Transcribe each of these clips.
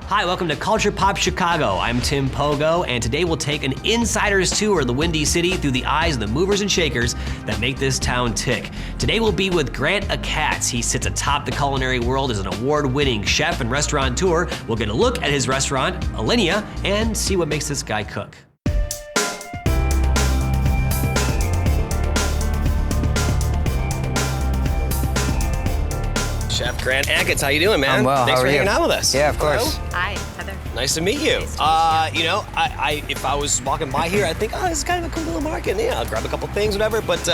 Hi, welcome to CulturePOP Chicago. I'm Tim Pogo, and today we'll take an insider's tour of the Windy City through the eyes of the movers and shakers that make this town tick. Today we'll be with Grant Achatz. He sits atop the culinary world as an award-winning chef and restaurateur. We'll get a look at his restaurant, Alinea, and see what makes this guy cook. Chef Grant Achatz, how you doing, man? I'm well. Thanks how for are hanging you? out with us. Yeah, of course. Hi, Heather. Nice to meet you. If I was walking by here, I'd think, oh, this is kind of a cool little market. Yeah, I'll grab a couple things, whatever. But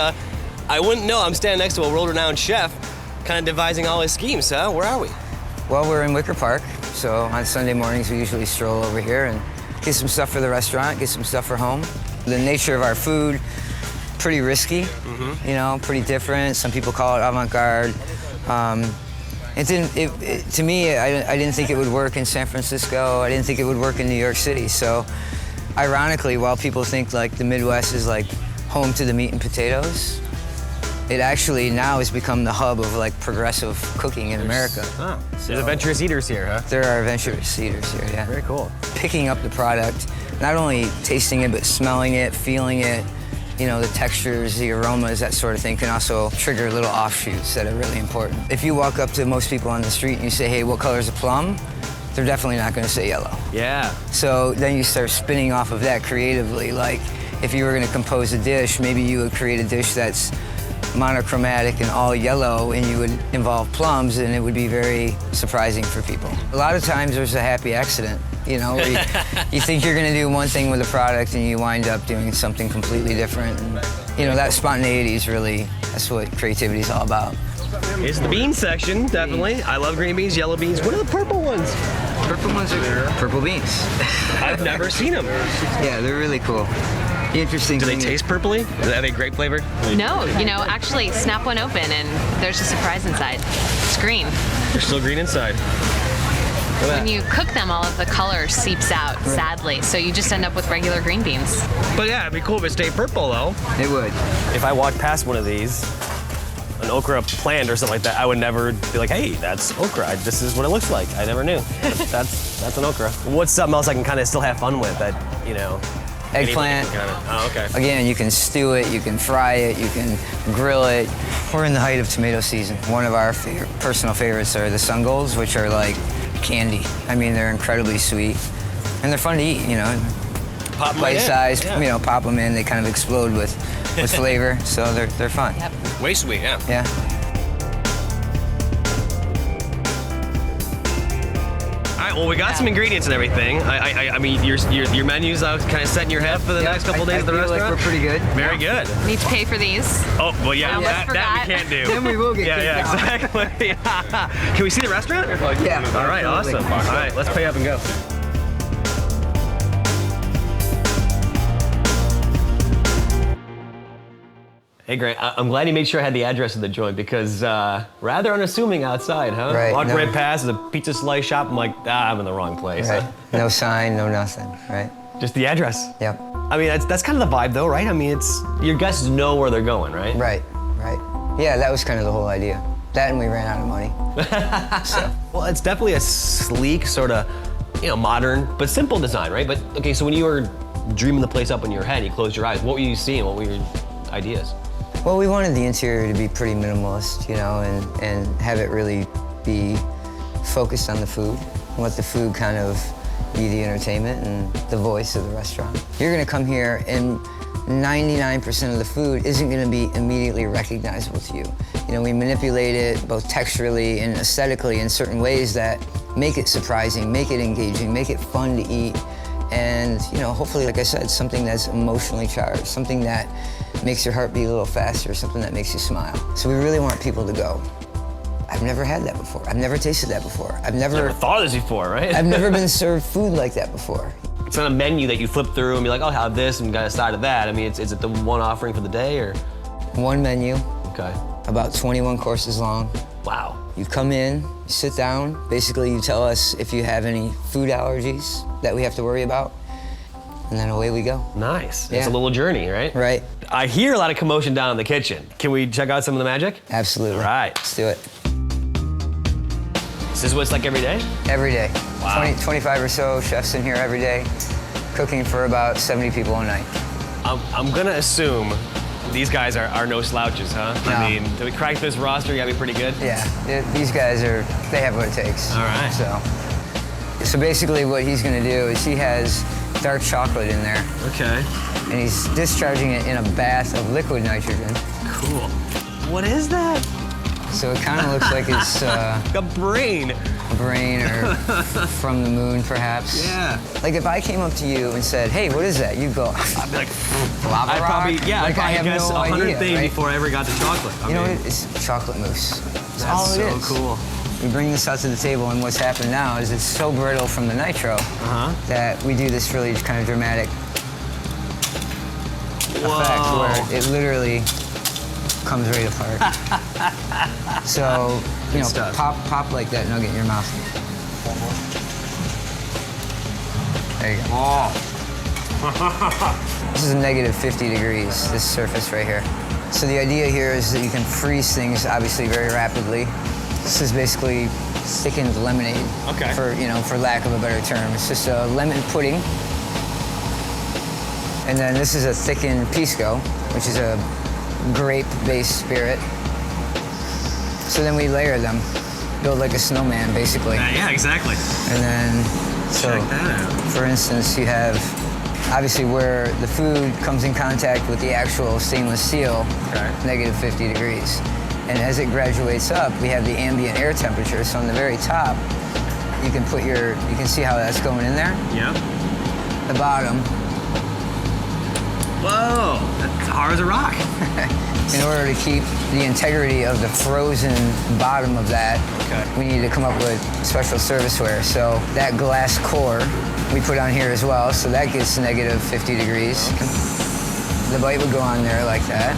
I wouldn't know. I'm standing next to a world-renowned chef, kind of devising all his schemes. Huh? Where are we? Well, we're in Wicker Park, so on Sunday mornings we usually stroll over here and get some stuff for the restaurant, get some stuff for home. The nature of our food, pretty risky, you know, pretty different. Some people call it avant-garde. To me, I didn't think it would work in San Francisco. I didn't think it would work in New York City. So, ironically, while people think like the Midwest is like home to the meat and potatoes, it actually now has become the hub of like progressive cooking in America. There's adventurous eaters here, huh? There are adventurous eaters here, yeah. Very cool. Picking up the product, not only tasting it, but smelling it, feeling it, you know, the textures, the aromas, that sort of thing can also trigger little offshoots that are really important. If you walk up to most people on the street and you say, hey, what color's a plum? They're definitely not gonna say yellow. Yeah. So then you start spinning off of that creatively. Like, if you were gonna compose a dish, maybe you would create a dish that's monochromatic and all yellow, and you would involve plums, and it would be very surprising for people. A lot of times there's a happy accident, you know, where you think you're gonna do one thing with a product and you wind up doing something completely different. And, you know, that spontaneity is really, that's what creativity is all about. It's the bean section, definitely. I love green beans, yellow beans. What are the purple ones? Purple ones are purple beans. I've never seen them. Yeah, they're really cool. The interesting Do they thing taste purpley? Are they grape flavored? No, you know, actually snap one open and there's a surprise inside. It's green. They're still green inside. When you cook them, all of the color seeps out, sadly. So you just end up with regular green beans. But yeah, it'd be cool if it stayed purple, though. It would. If I walked past one of these, an okra plant or something like that, I would never be like, hey, that's okra. This is what it looks like. I never knew. That's an okra. What's something else I can kind of still have fun with that, you know? Eggplant. Oh, okay. Again, you can stew it, you can fry it, you can grill it. We're in the height of tomato season. One of our personal favorites are the sun golds, which are like candy. I mean, they're incredibly sweet, and they're fun to eat, you know. Pop bite size, you know, pop them in, they kind of explode with flavor, so they're fun. Yep. Way sweet, yeah. Yeah. All right, well, we got some ingredients and everything. I mean, your menu's out kind of set in your head for the next couple days at the restaurant? I feel like we're pretty good. Very good. Need to pay for these. Oh, well, yeah, that we can't do. Then we will get Yeah, exactly. Can we see the restaurant? Yeah. All right, awesome. All right, let's pay up and go. Hey, Grant, I'm glad you made sure I had the address of the joint because rather unassuming outside, huh? Right. Walked right past the pizza slice shop. I'm like, I'm in the wrong place. Right. No sign, no nothing, right? Just the address. Yep. I mean, that's kind of the vibe, though, right? I mean, it's your guests know where they're going, right? Right. Yeah, that was kind of the whole idea. That and we ran out of money. So. Well, it's definitely a sleek, sort of, you know, modern, but simple design, right? But, okay, so when you were dreaming the place up in your head, you closed your eyes, what were you seeing? What were your ideas? Well, we wanted the interior to be pretty minimalist, you know, and have it really be focused on the food, let the food kind of be the entertainment and the voice of the restaurant. You're gonna come here and 99% of the food isn't gonna be immediately recognizable to you. You know, we manipulate it both texturally and aesthetically in certain ways that make it surprising, make it engaging, make it fun to eat. And, you know, hopefully, like I said, something that's emotionally charged, something that makes your heart beat a little faster, something that makes you smile. So we really want people to go, I've never had that before. I've never tasted that before. I've never thought of this before, right? I've never been served food like that before. It's not a menu that you flip through and be like, I'll have this and got a side of that. I mean, is it the one offering for the day or? One menu. Okay. About 21 courses long. Wow. You come in, you sit down. Basically, you tell us if you have any food allergies that we have to worry about, and then away we go. Nice. Yeah. It's a little journey, right? Right. I hear a lot of commotion down in the kitchen. Can we check out some of the magic? Absolutely. All right. Let's do it. This is what it's like every day? Every day. Wow. 25 or so chefs in here every day, cooking for about 70 people a night. I'm gonna assume these guys are no slouches, huh? No. I mean, to crack this roster, you gotta be pretty good. Yeah, these guys they have what it takes. All right. So basically what he's gonna do is he has dark chocolate in there. Okay. And he's discharging it in a bath of liquid nitrogen. Cool. What is that? So it kind of looks like it's A brain. a brain or from the moon, perhaps. Yeah. Like if I came up to you and said, "Hey, what is that?" You'd go, I'd be like, "Lava I'd rock?" probably, yeah, Like, I'd I have guess no 100 idea, things right? before I ever got to chocolate. You know what? It's chocolate mousse. That's all it so is. cool. We bring this out to the table, and what's happened now is it's so brittle from the nitro that we do this really kind of dramatic effect where it literally comes right apart. So, you know, stuff. pop like that nugget in your mouth. There you go. Oh. This is a negative 50 degrees, this surface right here. So the idea here is that you can freeze things obviously very rapidly. This is basically thickened lemonade. Okay. For lack of a better term. It's just a lemon pudding. And then this is a thickened pisco, which is a grape-based spirit. So then we layer them, build like a snowman, basically. Yeah, exactly. And then, Check that out. for instance, you have obviously where the food comes in contact with the actual stainless steel, negative 50 degrees. And as it graduates up, we have the ambient air temperature. So on the very top, you can see how that's going in there. Yep. The bottom, Whoa, that's hard as a rock. in order to keep the integrity of the frozen bottom of that, we need to come up with special serviceware. So that glass core we put on here as well, so that gets negative 50 degrees. The bite would go on there like that.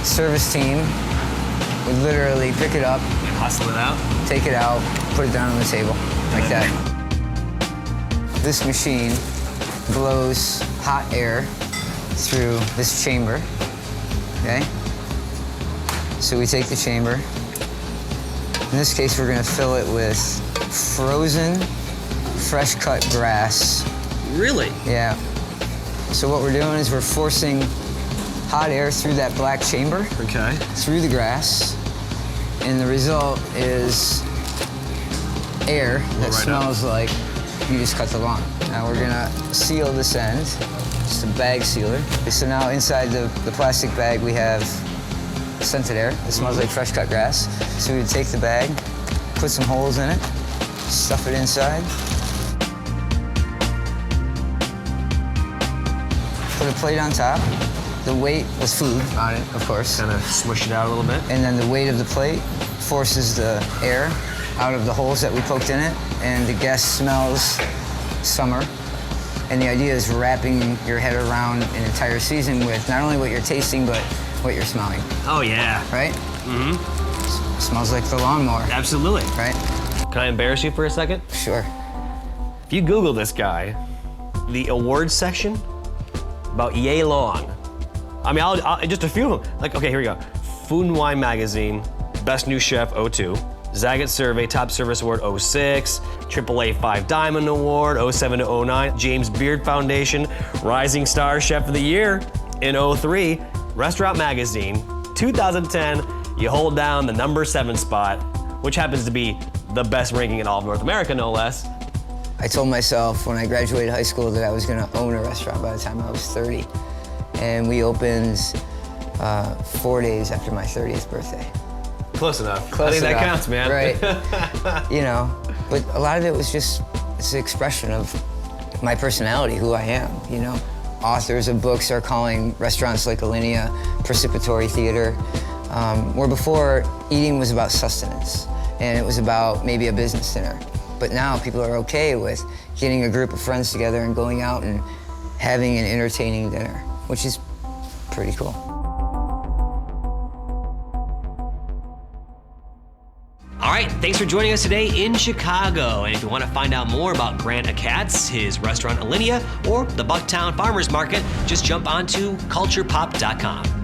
Service team would literally pick it up, Hustle it out. take it out, put it down on the table, like that. This machine blows hot air through this chamber, okay? So we take the chamber. In this case, we're gonna fill it with frozen, fresh cut grass. Really? Yeah. So what we're doing is we're forcing hot air through that black chamber, Okay. through the grass, and the result is air that right smells like you just cut the lawn. Now we're gonna seal this end, just a bag sealer. So now inside the plastic bag we have scented air. It smells like fresh cut grass. So we would take the bag, put some holes in it, stuff it inside, put a plate on top. The weight was food on it, of course. Kind of smush it out a little bit. And then the weight of the plate forces the air out of the holes that we poked in it, and the guest smells summer. And the idea is wrapping your head around an entire season with not only what you're tasting, but what you're smelling, Oh, yeah. right? Mm-hmm. Smells like the lawnmower, Absolutely. right? Can I embarrass you for a second? Sure. If you Google this guy, the awards section, about yay long. I mean, I'll just a few of them. Like, okay, here we go. Food and Wine Magazine, Best New Chef 02. Zagat Survey Top Service Award 06, AAA 5 Diamond Award 07 to 09, James Beard Foundation Rising Star Chef of the Year in 03, Restaurant Magazine 2010, you hold down the number 7 spot, which happens to be the best ranking in all of North America, no less. I told myself when I graduated high school that I was gonna own a restaurant by the time I was 30. And we opened 4 days after my 30th birthday. Close enough. Close I think enough, that counts, man. Right. You know, but a lot of it was just, it's an expression of my personality, who I am, you know. Authors of books are calling restaurants like Alinea precipitory theater, where before eating was about sustenance and it was about maybe a business dinner. But now people are okay with getting a group of friends together and going out and having an entertaining dinner, which is pretty cool. All right, thanks for joining us today in Chicago. And if you want to find out more about Grant Achatz, his restaurant Alinea, or the Bucktown Farmers Market, just jump onto CulturePOP.com.